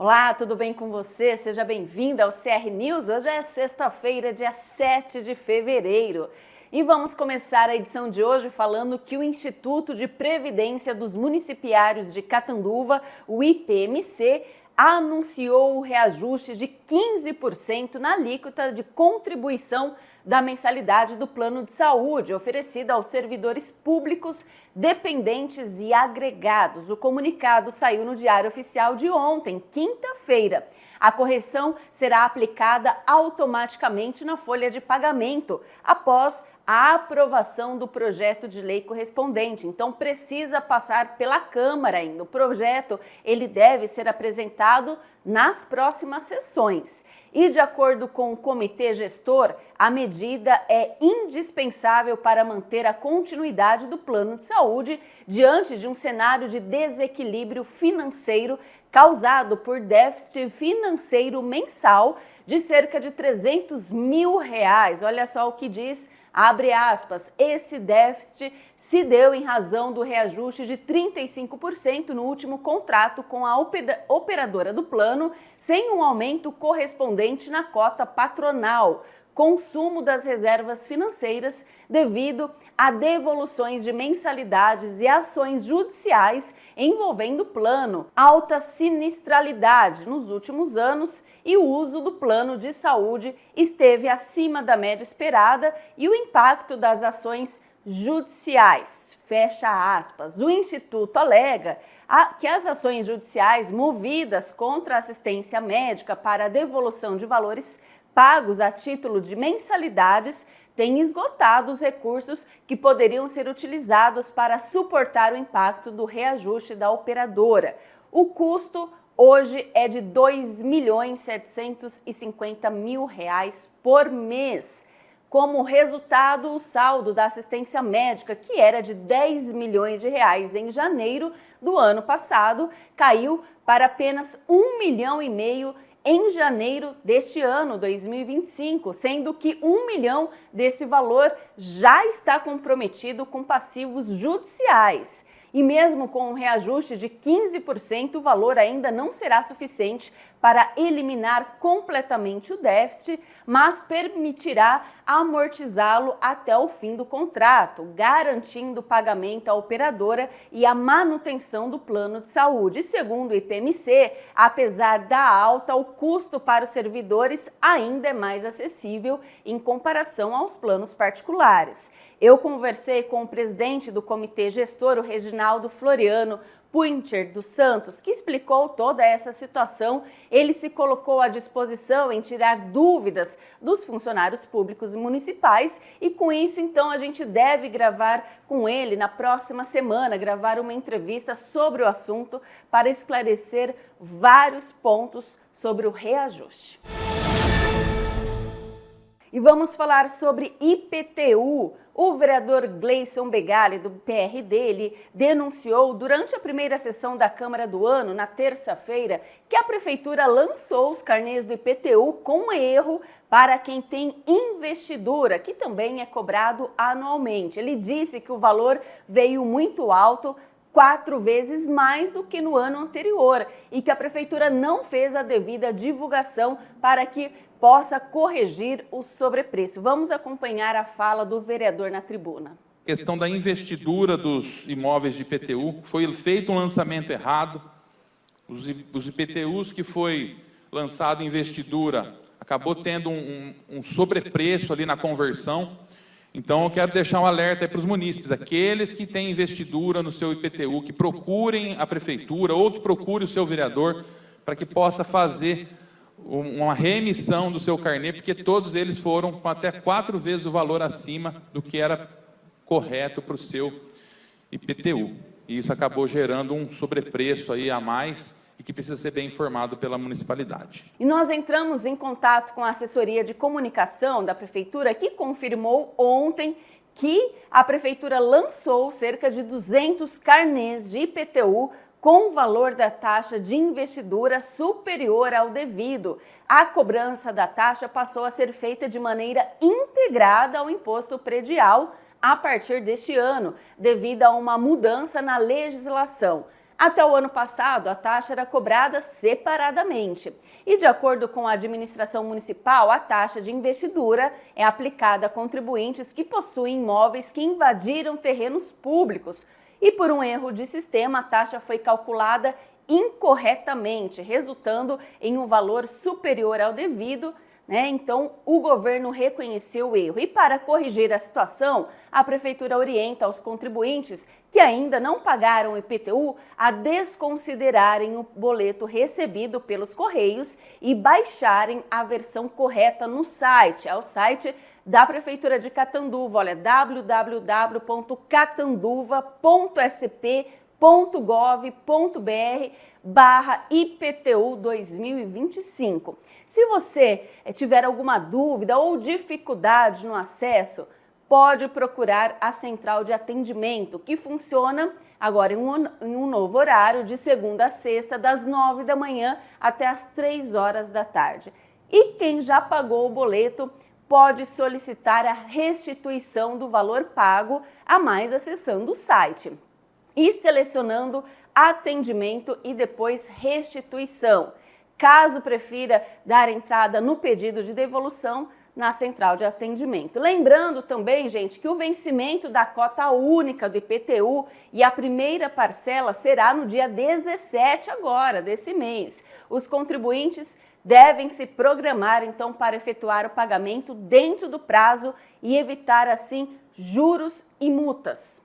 Olá, tudo bem com você? Seja bem-vindo ao CR News. Hoje é sexta-feira, dia 7 de fevereiro. E vamos começar a edição de hoje falando que o Instituto de Previdência dos Municipários de Catanduva, o IPMC, anunciou o reajuste de 15% na alíquota de contribuição da mensalidade do plano de saúde oferecida aos servidores públicos, dependentes e agregados. O comunicado saiu no Diário Oficial de ontem, quinta-feira. A correção será aplicada automaticamente na folha de pagamento após a aprovação do projeto de lei correspondente. Então precisa passar pela Câmara ainda. O projeto ele deve ser apresentado nas próximas sessões. E de acordo com o comitê gestor, a medida é indispensável para manter a continuidade do plano de saúde diante de um cenário de desequilíbrio financeiro causado por déficit financeiro mensal de cerca de R$300 mil. Olha só o que diz, abre aspas, esse déficit se deu em razão do reajuste de 35% no último contrato com a operadora do plano, sem um aumento correspondente na cota patronal, consumo das reservas financeiras devido a devoluções de mensalidades e ações judiciais envolvendo o plano, alta sinistralidade nos últimos anos e o uso do plano de saúde esteve acima da média esperada e o impacto das ações judiciais. Fecha aspas. O Instituto alega que as ações judiciais movidas contra a assistência médica para a devolução de valores pagos a título de mensalidades têm esgotado os recursos que poderiam ser utilizados para suportar o impacto do reajuste da operadora. O custo hoje é de R$2.750.000 por mês. Como resultado, o saldo da assistência médica, que era de R$10 milhões em janeiro do ano passado, caiu para apenas R$1,5 milhão em janeiro deste ano, 2025, sendo que R$1 milhão desse valor já está comprometido com passivos judiciais. E mesmo com um reajuste de 15%, o valor ainda não será suficiente para eliminar completamente o déficit, mas permitirá amortizá-lo até o fim do contrato, garantindo o pagamento à operadora e a manutenção do plano de saúde. Segundo o IPMC, apesar da alta, o custo para os servidores ainda é mais acessível em comparação aos planos particulares. Eu conversei com o presidente do comitê gestor, o Reginaldo Floriano Puincher dos Santos, que explicou toda essa situação. Ele se colocou à disposição em tirar dúvidas dos funcionários públicos e municipais e com isso, então, a gente deve gravar com ele na próxima semana, gravar uma entrevista sobre o assunto para esclarecer vários pontos sobre o reajuste. E vamos falar sobre IPTU. O vereador Gleison Begali, do PRD, ele denunciou durante a primeira sessão da Câmara do ano, na terça-feira, que a Prefeitura lançou os carnês do IPTU com erro para quem tem investidura, que também é cobrado anualmente. Ele disse que o valor veio muito alto, 4 vezes mais do que no ano anterior, e que a Prefeitura não fez a devida divulgação para que possa corrigir o sobrepreço. Vamos acompanhar a fala do vereador na tribuna. A questão da investidura dos imóveis de IPTU, foi feito um lançamento errado. Os IPTUs que foi lançado em investidura, acabou tendo um sobrepreço ali na conversão. Então eu quero deixar um alerta para os munícipes, aqueles que têm investidura no seu IPTU, que procurem a prefeitura ou que procure o seu vereador para que possa fazer uma reemissão do seu carnê, porque todos eles foram com até 4 vezes o valor acima do que era correto para o seu IPTU. E isso acabou gerando um sobrepreço aí a mais e que precisa ser bem informado pela municipalidade. E nós entramos em contato com a assessoria de comunicação da Prefeitura, que confirmou ontem que a Prefeitura lançou cerca de 200 carnês de IPTU com o valor da taxa de investidura superior ao devido. A cobrança da taxa passou a ser feita de maneira integrada ao imposto predial a partir deste ano, devido a uma mudança na legislação. Até o ano passado, a taxa era cobrada separadamente. E de acordo com a administração municipal, a taxa de investidura é aplicada a contribuintes que possuem imóveis que invadiram terrenos públicos. E por um erro de sistema, a taxa foi calculada incorretamente, resultando em um valor superior ao devido. Então, o governo reconheceu o erro e, para corrigir a situação, a Prefeitura orienta aos contribuintes que ainda não pagaram o IPTU a desconsiderarem o boleto recebido pelos Correios e baixarem a versão correta no site. É o site da Prefeitura de Catanduva, olha, www.catanduva.sp.gov.br/IPTU 2025. Se você tiver alguma dúvida ou dificuldade no acesso, pode procurar a central de atendimento, que funciona agora em um novo horário, de segunda a sexta, das 9 da manhã até as 3 horas da tarde. E quem já pagou o boleto pode solicitar a restituição do valor pago a mais acessando o site e selecionando atendimento e depois restituição. Caso prefira dar entrada no pedido de devolução na central de atendimento. Lembrando também, gente, que o vencimento da cota única do IPTU e a primeira parcela será no dia 17 agora, desse mês. Os contribuintes devem se programar, então, para efetuar o pagamento dentro do prazo e evitar, assim, juros e multas.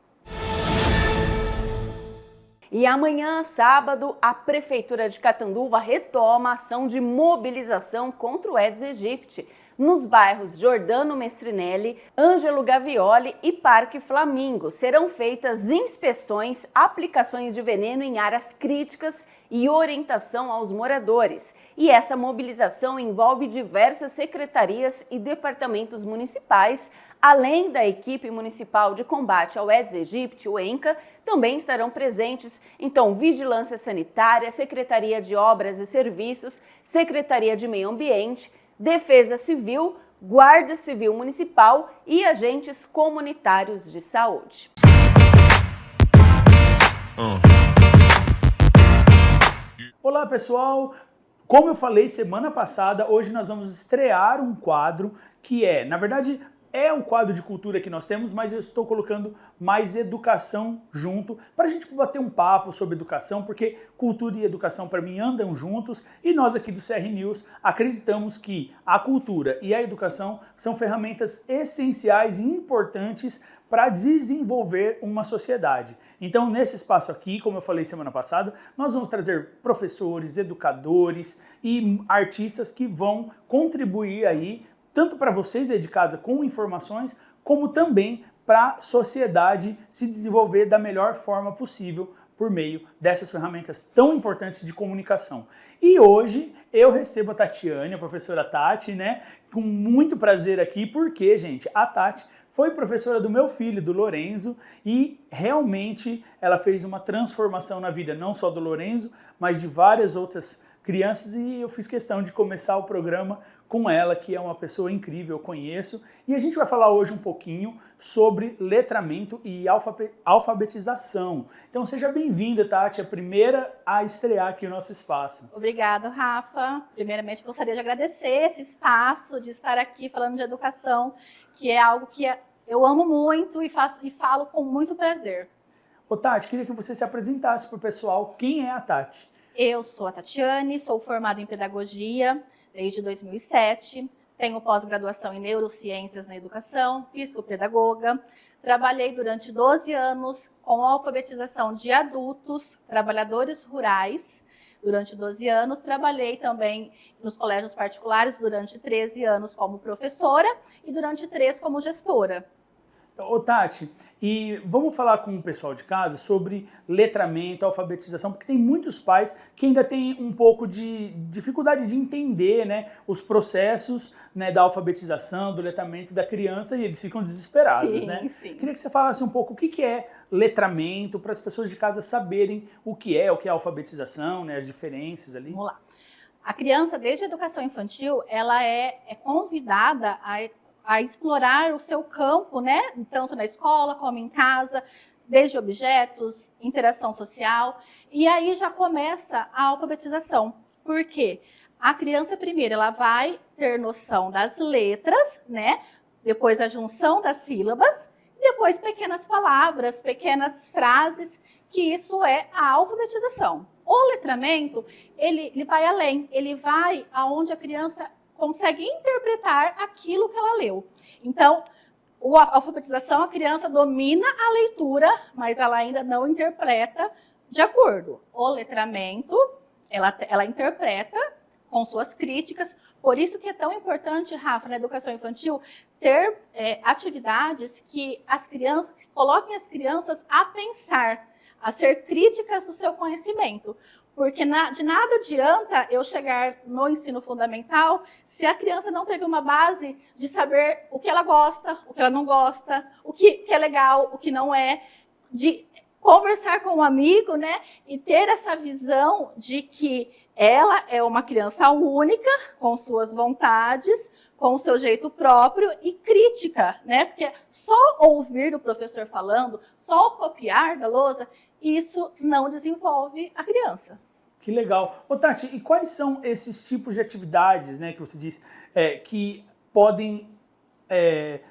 E amanhã, sábado, a Prefeitura de Catanduva retoma a ação de mobilização contra o Aedes aegypti nos bairros Jordano Mestrinelli, Ângelo Gavioli e Parque Flamingo. Serão feitas inspeções, aplicações de veneno em áreas críticas e orientação aos moradores. E essa mobilização envolve diversas secretarias e departamentos municipais, além da equipe municipal de combate ao Aedes aegypti, o ENCA, também estarão presentes, então, Vigilância Sanitária, Secretaria de Obras e Serviços, Secretaria de Meio Ambiente, Defesa Civil, Guarda Civil Municipal e agentes comunitários de saúde. Olá, pessoal! Como eu falei semana passada, hoje nós vamos estrear um quadro que na verdade, é um quadro de cultura que nós temos, mas eu estou colocando mais educação junto, para a gente bater um papo sobre educação, porque cultura e educação para mim andam juntos, e nós aqui do CR News acreditamos que a cultura e a educação são ferramentas essenciais e importantes para desenvolver uma sociedade. Então, nesse espaço aqui, como eu falei semana passada, nós vamos trazer professores, educadores e artistas que vão contribuir aí tanto para vocês aí de casa com informações, como também para a sociedade se desenvolver da melhor forma possível por meio dessas ferramentas tão importantes de comunicação. E hoje eu recebo a Tatiane, a professora Tati, com muito prazer aqui, porque, gente, a Tati foi professora do meu filho, do Lorenzo, e realmente ela fez uma transformação na vida, não só do Lorenzo, mas de várias outras crianças, e eu fiz questão de começar o programa com ela, que é uma pessoa incrível, eu conheço, e a gente vai falar hoje um pouquinho sobre letramento e alfabetização. Então seja bem-vinda, Tati, a primeira a estrear aqui o nosso espaço. Obrigada, Rafa. Primeiramente, gostaria de agradecer esse espaço, de estar aqui falando de educação, que é algo que eu amo muito e falo com muito prazer. Ô Tati, queria que você se apresentasse para o pessoal. Quem é a Tati? Eu sou a Tatiane, sou formada em pedagogia desde 2007, tenho pós-graduação em neurociências na educação, psicopedagoga, trabalhei durante 12 anos com a alfabetização de adultos, trabalhadores rurais, durante 12 anos, trabalhei também nos colégios particulares durante 13 anos como professora e durante 3 como gestora. Ô Tati, e vamos falar com o pessoal de casa sobre letramento, alfabetização, porque tem muitos pais que ainda têm um pouco de dificuldade de entender os processos da alfabetização, do letramento da criança, e eles ficam desesperados. Sim. Queria que você falasse um pouco o que é letramento, para as pessoas de casa saberem o que é alfabetização, as diferenças ali. Vamos lá. A criança, desde a educação infantil, ela é convidada a explorar o seu campo, tanto na escola como em casa, desde objetos, interação social, e aí já começa a alfabetização. Por quê? A criança, primeiro, ela vai ter noção das letras, né? Depois a junção das sílabas, depois pequenas palavras, pequenas frases, que isso é a alfabetização. O letramento, ele vai além, ele vai aonde a criança consegue interpretar aquilo que ela leu. Então, a alfabetização, a criança domina a leitura, mas ela ainda não interpreta de acordo. O letramento, ela interpreta com suas críticas. Por isso que é tão importante, Rafa, na educação infantil, ter atividades que coloquem as crianças a pensar, a ser críticas do seu conhecimento. Porque de nada adianta eu chegar no ensino fundamental se a criança não teve uma base de saber o que ela gosta, o que ela não gosta, o que é legal, o que não é, de conversar com um amigo, né? E ter essa visão de que ela é uma criança única, com suas vontades, com o seu jeito próprio e crítica, né? Porque só ouvir o professor falando, só copiar da lousa, isso não desenvolve a criança. Que legal. Ô, Tati, e quais são esses tipos de atividades, né, que você diz, que podem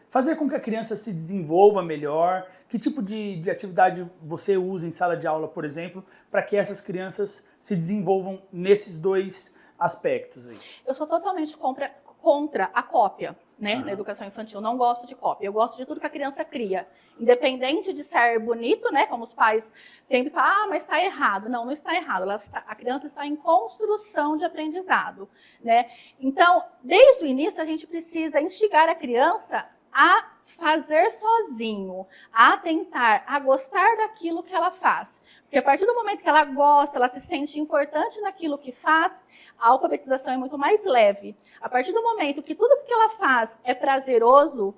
fazer com que a criança se desenvolva melhor? Que tipo de atividade você usa em sala de aula, por exemplo, para que essas crianças se desenvolvam nesses dois aspectos aí? Eu sou totalmente contra a cópia, né, na educação infantil. Não gosto de cópia. Eu gosto de tudo que a criança cria. Independente de ser bonito, né, como os pais sempre falam, mas está errado. Não, não está errado. A criança está em construção de aprendizado, né? Então, desde o início, a gente precisa instigar a criança a fazer sozinho, a tentar, a gostar daquilo que ela faz. Porque a partir do momento que ela gosta, ela se sente importante naquilo que faz, a alfabetização é muito mais leve. A partir do momento que tudo que ela faz é prazeroso,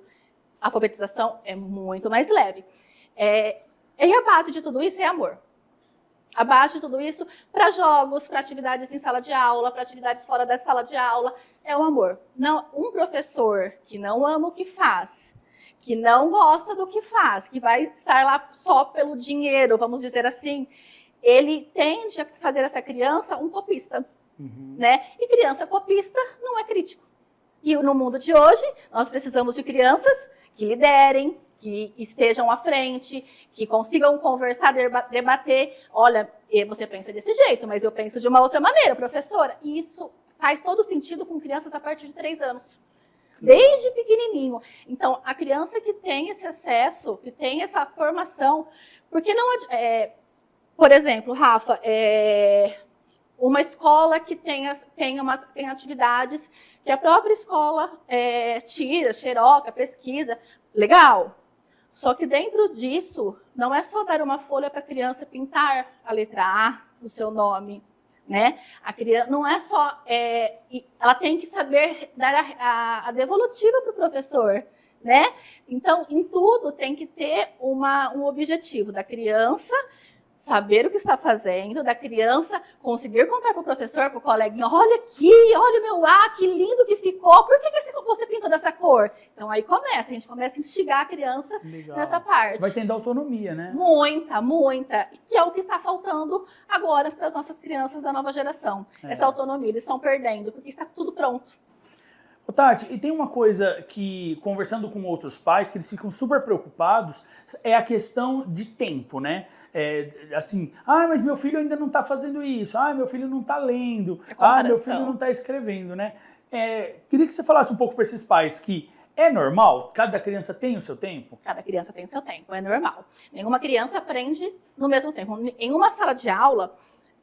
a alfabetização é muito mais leve. E a base de tudo isso é amor. A base de tudo isso, para jogos, para atividades em sala de aula, para atividades fora da sala de aula, é o amor. Não, um professor que não ama o que faz, que não gosta do que faz, que vai estar lá só pelo dinheiro, vamos dizer assim, ele tende a fazer essa criança um copista. Né? E criança copista não é crítico. E no mundo de hoje, nós precisamos de crianças que liderem, que estejam à frente, que consigam conversar, debater. Olha, você pensa desse jeito, mas eu penso de uma outra maneira, professora. E isso faz todo sentido com crianças a partir de 3 anos. Desde pequenininho. Então, a criança que tem esse acesso, que tem essa formação, porque não... por exemplo, Rafa, uma escola que tem atividades que a própria escola tira, xeroca, pesquisa, legal. Só que dentro disso, não é só dar uma folha para a criança pintar a letra A do seu nome, né? A criança não é só... ela tem que saber dar a devolutiva para o professor, né? Então, em tudo tem que ter um objetivo da criança saber o que está fazendo, da criança conseguir contar para o professor, para o coleguinha, olha aqui, olha o meu A, que lindo que ficou, por que você pintou dessa cor? Então aí a gente começa a instigar a criança nessa parte. Vai tendo autonomia, né? Muita, muita, que é o que está faltando agora para as nossas crianças da nova geração. Essa autonomia, eles estão perdendo, porque está tudo pronto. Ô, Tati, e tem uma coisa que, conversando com outros pais, que eles ficam super preocupados, é a questão de tempo, né? Assim, mas meu filho ainda não está fazendo isso, meu filho não está lendo, meu filho não está escrevendo, né? Queria que você falasse um pouco para esses pais que é normal, cada criança tem o seu tempo? Cada criança tem o seu tempo, é normal. Nenhuma criança aprende no mesmo tempo. Em uma sala de aula,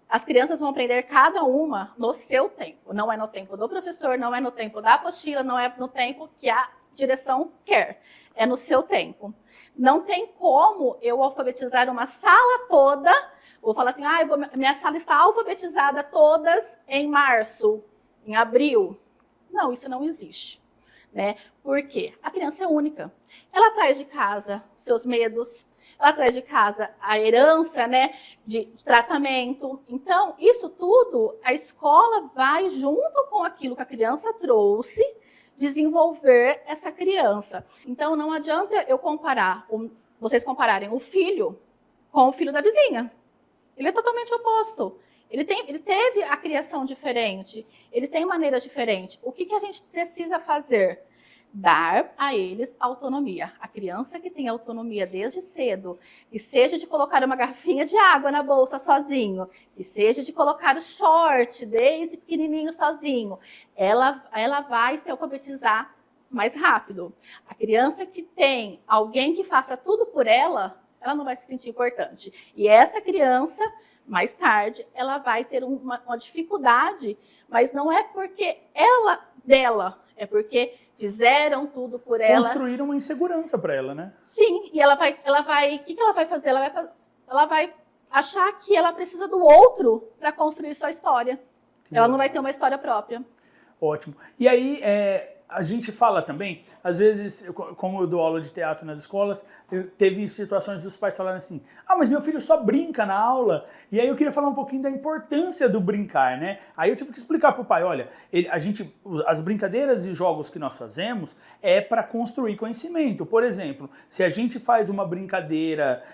as crianças vão aprender cada uma no seu tempo. Não é no tempo do professor, não é no tempo da apostila, não é no tempo que a direção quer. É no seu tempo. Não tem como eu alfabetizar uma sala toda, vou falar assim, minha sala está alfabetizada todas em março, em abril. Não, isso não existe. Né? Por quê? A criança é única. Ela traz de casa seus medos, ela traz de casa a herança, né, de tratamento. Então, isso tudo, a escola vai junto com aquilo que a criança trouxe, desenvolver essa criança. Então, não adianta eu vocês compararem o filho com o filho da vizinha. Ele é totalmente oposto. Ele teve a criação diferente, ele tem maneiras diferentes. O que a gente precisa fazer? Dar a eles autonomia. A criança que tem autonomia desde cedo, que seja de colocar uma garrafinha de água na bolsa sozinho, que seja de colocar o short desde pequenininho sozinho, ela vai se alfabetizar mais rápido. A criança que tem alguém que faça tudo por ela, ela não vai se sentir importante. E essa criança, mais tarde, ela vai ter uma dificuldade, mas não é porque é porque fizeram tudo por ela. Construíram uma insegurança para ela, né? Sim, e ela vai, o que ela vai fazer? Ela vai achar que ela precisa do outro para construir sua história. Ela não vai ter uma história própria. Ótimo. E aí, a gente fala também, às vezes, como eu dou aula de teatro nas escolas, teve situações dos pais falarem assim, mas meu filho só brinca na aula. E aí eu queria falar um pouquinho da importância do brincar, né? Aí eu tive que explicar para o pai, olha, as brincadeiras e jogos que nós fazemos é para construir conhecimento. Por exemplo, se a gente faz uma brincadeira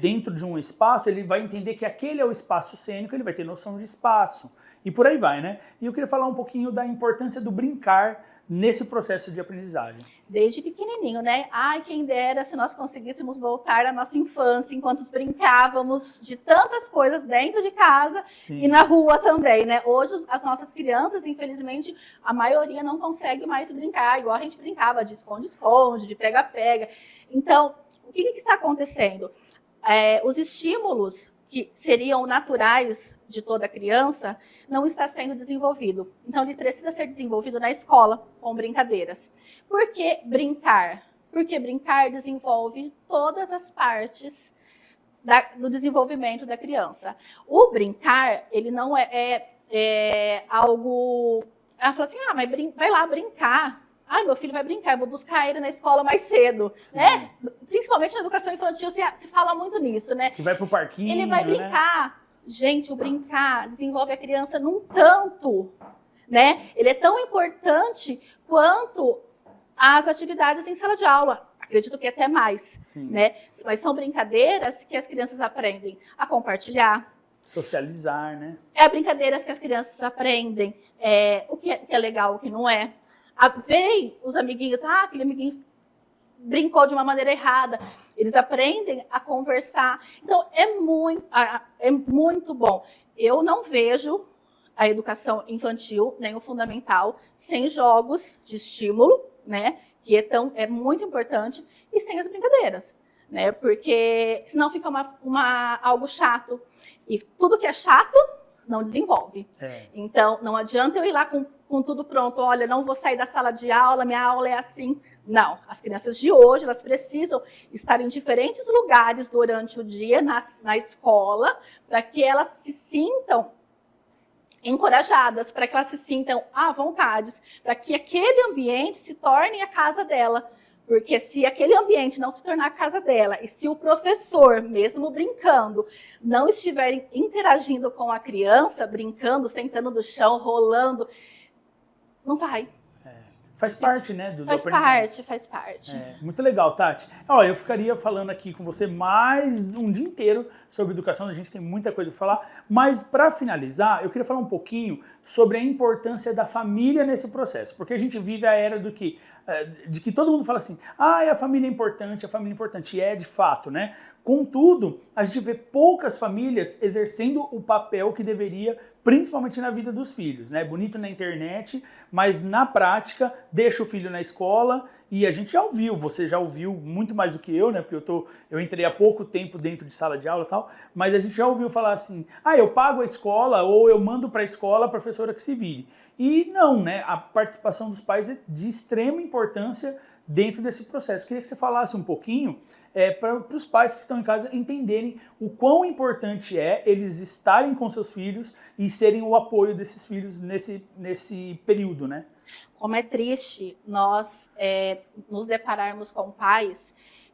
dentro de um espaço, ele vai entender que aquele é o espaço cênico, ele vai ter noção de espaço. E por aí vai, né? E eu queria falar um pouquinho da importância do brincar nesse processo de aprendizagem. Desde pequenininho, né? Ai, quem dera se nós conseguíssemos voltar à nossa infância, enquanto brincávamos de tantas coisas dentro de casa. Sim. E na rua também, né? Hoje, as nossas crianças, infelizmente, a maioria não consegue mais brincar, igual a gente brincava de esconde-esconde, de pega-pega. Então, o que está acontecendo? Os estímulos que seriam naturais de toda criança não está sendo desenvolvido. Então, ele precisa ser desenvolvido na escola, com brincadeiras. Por que brincar? Porque brincar desenvolve todas as partes do desenvolvimento da criança. O brincar, ele não é algo... Ela fala assim, mas vai lá brincar. Meu filho vai brincar, eu vou buscar ele na escola mais cedo. Né? Principalmente na educação infantil se fala muito nisso, né? Que vai pro parquinho, ele vai brincar. Né? Gente, o brincar desenvolve a criança num tanto, né? Ele é tão importante quanto as atividades em sala de aula. Acredito que até mais, né? Mas são brincadeiras que as crianças aprendem a compartilhar. Socializar, né? Brincadeiras que as crianças aprendem o que é legal, o que não é. Vem os amiguinhos, aquele amiguinho brincou de uma maneira errada. Eles aprendem a conversar. Então, é muito bom. Eu não vejo a educação infantil, nem o fundamental, sem jogos de estímulo, né? Que é muito importante, e sem as brincadeiras, né? Porque senão fica algo chato. E tudo que é chato não desenvolve. Então, não adianta eu ir lá com tudo pronto. Olha, não vou sair da sala de aula, minha aula é assim. Não, as crianças de hoje, elas precisam estar em diferentes lugares durante o dia, na escola, para que elas se sintam encorajadas, para que elas se sintam à vontade, para que aquele ambiente se torne a casa dela. Porque se aquele ambiente não se tornar a casa dela, e se o professor, mesmo brincando, não estiver interagindo com a criança, brincando, sentando no chão, rolando, não vai. Faz parte, né? Faz parte. Muito legal, Tati. Olha, eu ficaria falando aqui com você mais um dia inteiro sobre educação, a gente tem muita coisa para falar, mas para finalizar, eu queria falar um pouquinho sobre a importância da família nesse processo, porque a gente vive a era de que todo mundo fala assim, a família é importante, e é de fato, né? Contudo, a gente vê poucas famílias exercendo o papel que deveria, principalmente na vida dos filhos, né? Bonito na internet, mas na prática, deixa o filho na escola, e a gente já ouviu, você já ouviu muito mais do que eu, né? Porque eu entrei há pouco tempo dentro de sala de aula e tal, mas a gente já ouviu falar assim, eu pago a escola, ou eu mando para a escola a professora que se vire. E não, né? A participação dos pais é de extrema importância dentro desse processo. Queria que você falasse um pouquinho para os pais que estão em casa entenderem o quão importante é eles estarem com seus filhos e serem o apoio desses filhos nesse período, né? Como é triste nós nos depararmos com pais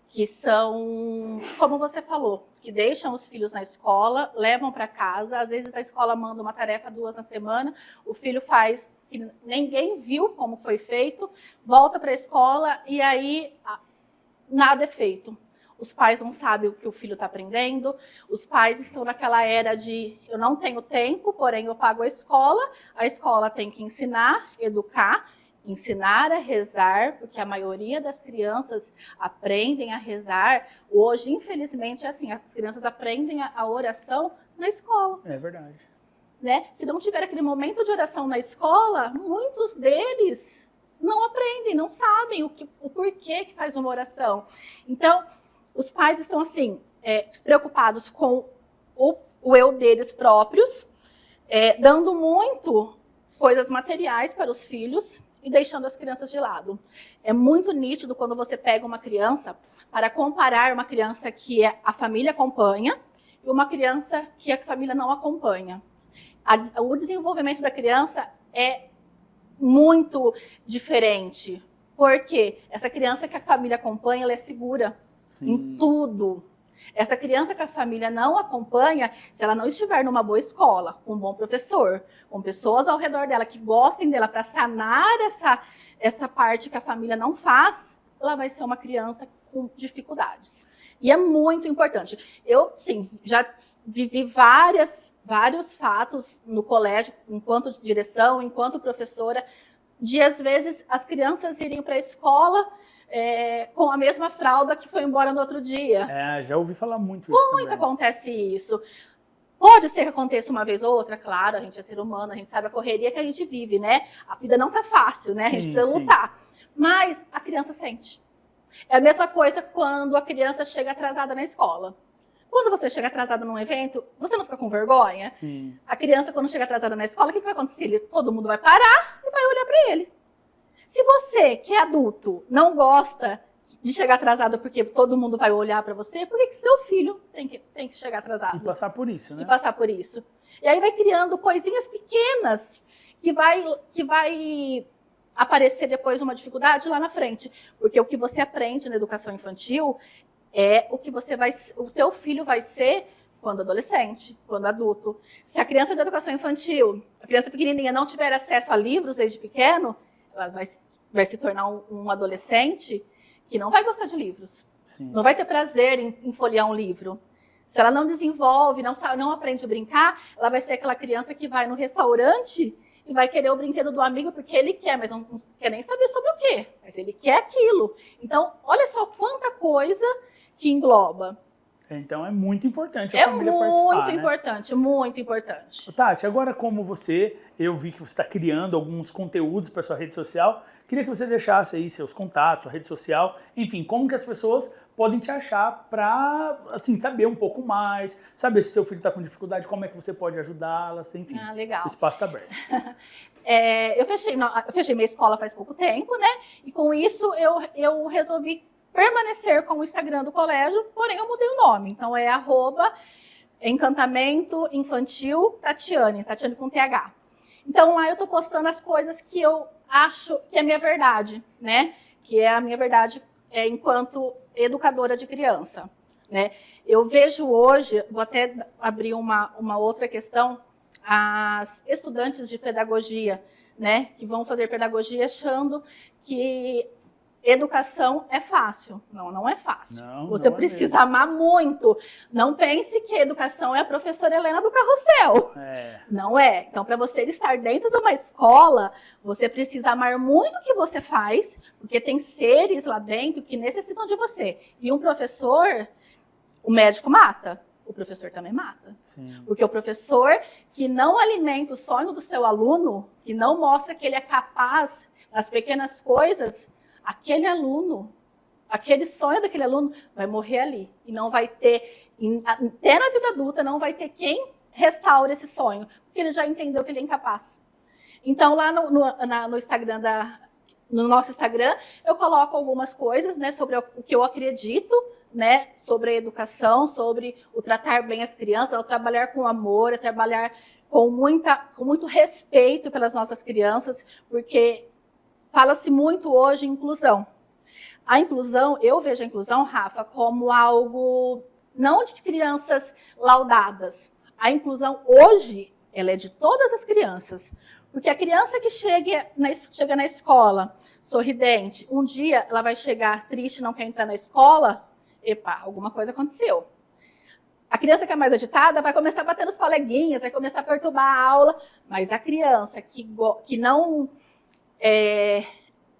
que são, como você falou, que deixam os filhos na escola, levam para casa, às vezes a escola manda uma tarefa 2 na semana, o filho faz que ninguém viu como foi feito, volta para a escola e aí nada é feito. os pais não sabem o que o filho está aprendendo, os pais estão naquela era de eu não tenho tempo, porém eu pago a escola tem que ensinar, educar, ensinar a rezar, porque a maioria das crianças aprendem a rezar. Hoje, infelizmente, é assim, as crianças aprendem a oração na escola. É verdade. Né? Se não tiver aquele momento de oração na escola, muitos deles não aprendem, não sabem o porquê que faz uma oração. Então, os pais estão assim, preocupados com o eu deles próprios, dando muito coisas materiais para os filhos e deixando as crianças de lado. É muito nítido quando você pega uma criança para comparar uma criança que a família acompanha e uma criança que a família não acompanha. O desenvolvimento da criança é muito diferente, porque essa criança que a família acompanha, ela é segura em tudo. Essa criança que a família não acompanha, se ela não estiver numa boa escola, com um bom professor, com pessoas ao redor dela que gostem dela para sanar essa parte que a família não faz, ela vai ser uma criança com dificuldades. E é muito importante. Eu, sim, já vivi vários fatos no colégio, enquanto direção, enquanto professora, de às vezes as crianças irem para a escola com a mesma fralda que foi embora no outro dia. Já ouvi falar muito isso Muito também. acontece isso. Pode ser que aconteça uma vez ou outra, claro, a gente é ser humano, a gente sabe a correria que a gente vive, né? A vida não tá fácil, né? A gente precisa lutar. Mas a criança sente. É a mesma coisa quando a criança chega atrasada na escola. Quando você chega atrasada num evento, você não fica com vergonha? Sim. A criança, quando chega atrasada na escola, o que vai acontecer? Todo mundo vai parar e vai olhar para ele. Se você, que é adulto, não gosta de chegar atrasado porque todo mundo vai olhar para você, por que seu filho tem que chegar atrasado? E passar por isso, né? E passar por isso. E aí vai criando coisinhas pequenas que vai aparecer depois uma dificuldade lá na frente. Porque o que você aprende na educação infantil é o teu filho vai ser quando adolescente, quando adulto. Se a criança de educação infantil, a criança pequenininha, não tiver acesso a livros desde pequeno, ela vai se tornar um adolescente que não vai gostar de livros. Sim. Não vai ter prazer em folhear um livro. Se ela não desenvolve, não aprende a brincar, ela vai ser aquela criança que vai no restaurante e vai querer o brinquedo do amigo porque ele quer, mas não quer nem saber sobre o quê. Mas ele quer aquilo. Então, olha só quanta coisa que engloba. Então é muito importante a família participar, muito importante, muito importante. Tati, agora como eu vi que você está criando alguns conteúdos para sua rede social, queria que você deixasse aí seus contatos, sua rede social, enfim, como que as pessoas podem te achar para, assim, saber um pouco mais, saber se seu filho está com dificuldade, como é que você pode ajudá-las, enfim. Legal. O espaço está aberto. Eu fechei minha escola faz pouco tempo, né? E com isso eu resolvi permanecer com o Instagram do colégio, porém eu mudei o nome. Então é @Encantamento Infantil Tatiane com TH. Então lá eu tô postando as coisas que eu acho que é minha verdade, né? Que é a minha verdade enquanto educadora de criança, né? Eu vejo hoje, vou até abrir uma outra questão, as estudantes de pedagogia, né? Que vão fazer pedagogia achando que educação é fácil. Não é fácil. Você precisa amar muito. Não pense que a educação é a professora Helena do Carrossel. Não é. Então, para você estar dentro de uma escola, você precisa amar muito o que você faz, porque tem seres lá dentro que necessitam de você. E um professor, o médico mata, o professor também mata. Sim. Porque o professor que não alimenta o sonho do seu aluno, que não mostra que ele é capaz nas pequenas coisas, aquele aluno, aquele sonho daquele aluno vai morrer ali. E não vai ter, até na vida adulta, não vai ter quem restaure esse sonho, porque ele já entendeu que ele é incapaz. Então, lá no Instagram, no nosso Instagram, eu coloco algumas coisas, né, sobre o que eu acredito, né, sobre a educação, sobre o tratar bem as crianças, o trabalhar com amor, o trabalhar com muito respeito pelas nossas crianças, porque fala-se muito hoje em inclusão. A inclusão, eu vejo a inclusão, Rafa, como algo não de crianças laudadas. A inclusão hoje, ela é de todas as crianças. Porque a criança que chega na escola sorridente, um dia ela vai chegar triste, não quer entrar na escola, epa, alguma coisa aconteceu. A criança que é mais agitada vai começar a bater nos coleguinhas, vai começar a perturbar a aula, mas a criança que não...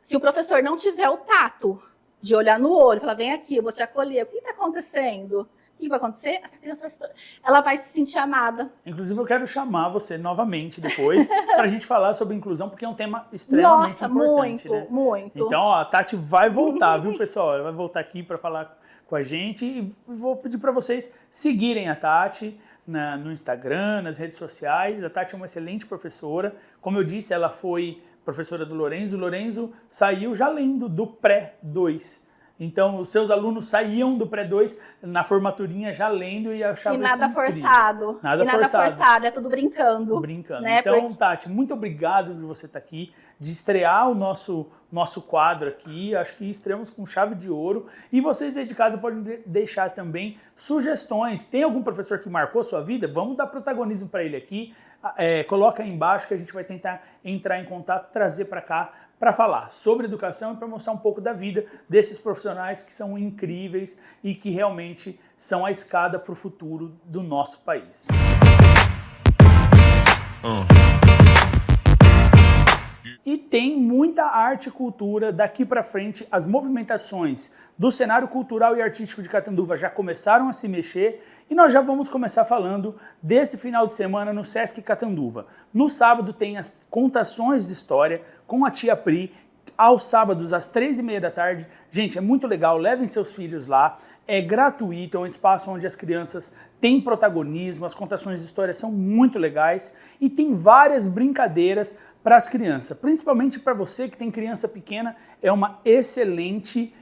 se o professor não tiver o tato de olhar no olho, falar, vem aqui, eu vou te acolher, o que está acontecendo? O que vai acontecer? Essa criança ela vai se sentir amada. Inclusive, eu quero chamar você novamente depois para a gente falar sobre inclusão, porque é um tema extremamente importante. Nossa, muito. Então, ó, a Tati vai voltar, viu, pessoal? Ela vai voltar aqui para falar com a gente e vou pedir para vocês seguirem a Tati no Instagram, nas redes sociais. A Tati é uma excelente professora. Como eu disse, ela foi professora do Lorenzo. O Lorenzo saiu já lendo do pré-2. Então, os seus alunos saíam do pré-2 na formaturinha já lendo e achavam isso incrível. Forçado. Nada forçado, é tudo brincando. Né? Então, Tati, muito obrigado de você estar aqui, de estrear o nosso quadro aqui. Acho que estreamos com chave de ouro. E vocês aí de casa podem deixar também sugestões. Tem algum professor que marcou sua vida? Vamos dar protagonismo para ele aqui. Coloca aí embaixo que a gente vai tentar entrar em contato, trazer para cá para falar sobre educação e para mostrar um pouco da vida desses profissionais que são incríveis e que realmente são a escada para o futuro do nosso país. E tem muita arte e cultura daqui para frente. As movimentações do cenário cultural e artístico de Catanduva já começaram a se mexer e nós já vamos começar falando desse final de semana no Sesc Catanduva. No sábado tem as contações de história com a tia Pri, aos sábados às 3h30 da tarde. Gente, é muito legal, levem seus filhos lá, é gratuito, é um espaço onde as crianças têm protagonismo, as contações de história são muito legais e tem várias brincadeiras para as crianças, principalmente para você que tem criança pequena, é uma excelente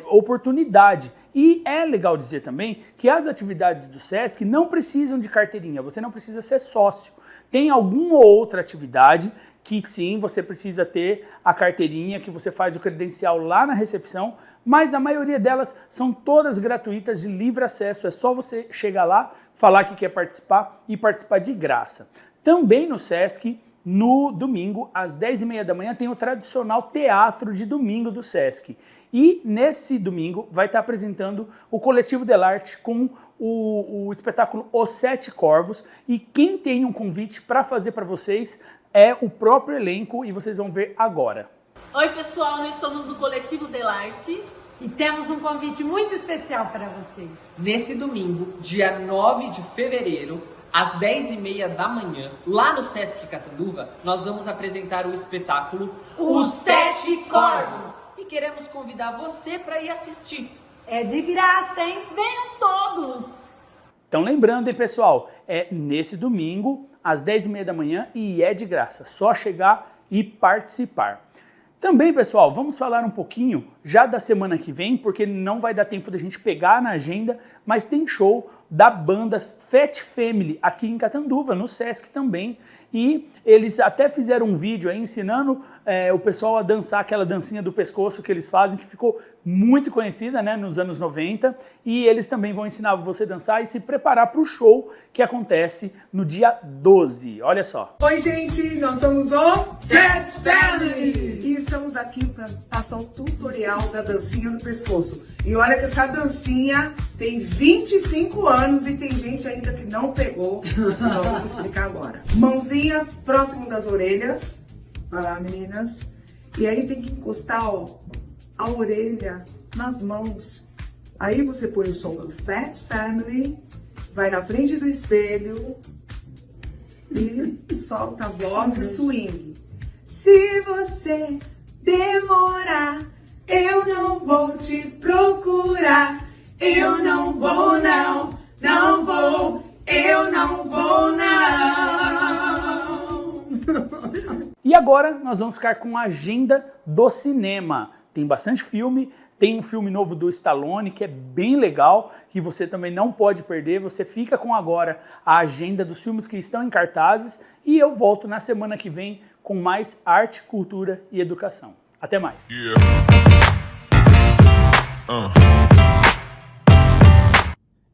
oportunidade. E é legal dizer também que as atividades do Sesc não precisam de carteirinha, você não precisa ser sócio. Tem alguma outra atividade que sim, você precisa ter a carteirinha, que você faz o credencial lá na recepção, mas a maioria delas são todas gratuitas, de livre acesso, é só você chegar lá, falar que quer participar e participar de graça. Também no Sesc, no domingo, às 10h30 da manhã, tem o tradicional teatro de domingo do Sesc. E nesse domingo vai estar apresentando o Coletivo Delarte com o espetáculo Os Sete Corvos. E quem tem um convite para fazer para vocês é o próprio elenco e vocês vão ver agora. Oi pessoal, nós somos do Coletivo Delarte. E temos um convite muito especial para vocês. Nesse domingo, dia 9 de fevereiro, às 10h30 da manhã, lá no Sesc Catanduva, nós vamos apresentar o espetáculo Os Sete Corvos. E queremos convidar você para ir assistir. É de graça, hein? Venham todos! Então lembrando, hein, pessoal, é nesse domingo, às 10h30 da manhã e é de graça. Só chegar e participar. Também, pessoal, vamos falar um pouquinho já da semana que vem, porque não vai dar tempo da gente pegar na agenda, mas tem show da banda Fat Family aqui em Catanduva, no Sesc também. E eles até fizeram um vídeo aí ensinando o pessoal a dançar aquela dancinha do pescoço que eles fazem, que ficou muito conhecida, né, nos anos 90. E eles também vão ensinar você a dançar e se preparar para o show que acontece no dia 12. Olha só. Oi, gente, nós somos o Fat Family e estamos aqui para passar um tutorial da dancinha do pescoço. E olha que essa dancinha tem 25 anos e tem gente ainda que não pegou. Então, eu vou explicar agora. Mãozinhas próximo das orelhas. Vai lá, meninas. E aí tem que encostar, ó, a orelha nas mãos. Aí você põe o som do Fat Family, vai na frente do espelho e solta a voz do swing. Se você demorar, eu não vou te procurar. Eu não vou, não, não vou. Eu não vou, não. E agora nós vamos ficar com a agenda do cinema. Tem bastante filme, tem um filme novo do Stallone que é bem legal, que você também não pode perder. Você fica com agora a agenda dos filmes que estão em cartazes e eu volto na semana que vem com mais arte, cultura e educação. Até mais!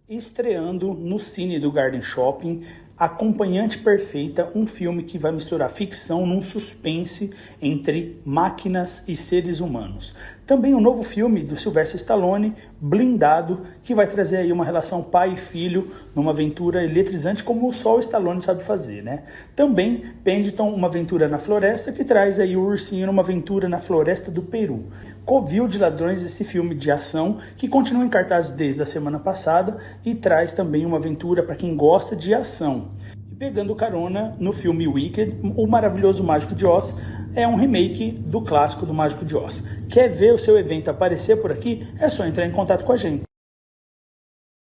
Estreando no Cine do Garden Shopping, Acompanhante Perfeita, um filme que vai misturar ficção num suspense entre máquinas e seres humanos. Também um novo filme do Sylvester Stallone, Blindado, que vai trazer aí uma relação pai e filho numa aventura eletrizante como só o Stallone sabe fazer, né? Também Paddington, uma aventura na floresta, que traz aí o ursinho numa aventura na floresta do Peru. Covil de Ladrões, esse filme de ação que continua em cartaz desde a semana passada e traz também uma aventura para quem gosta de ação. E pegando carona no filme Wicked, O Maravilhoso Mágico de Oz, é um remake do clássico do Mágico de Oz. Quer ver o seu evento aparecer por aqui? É só entrar em contato com a gente.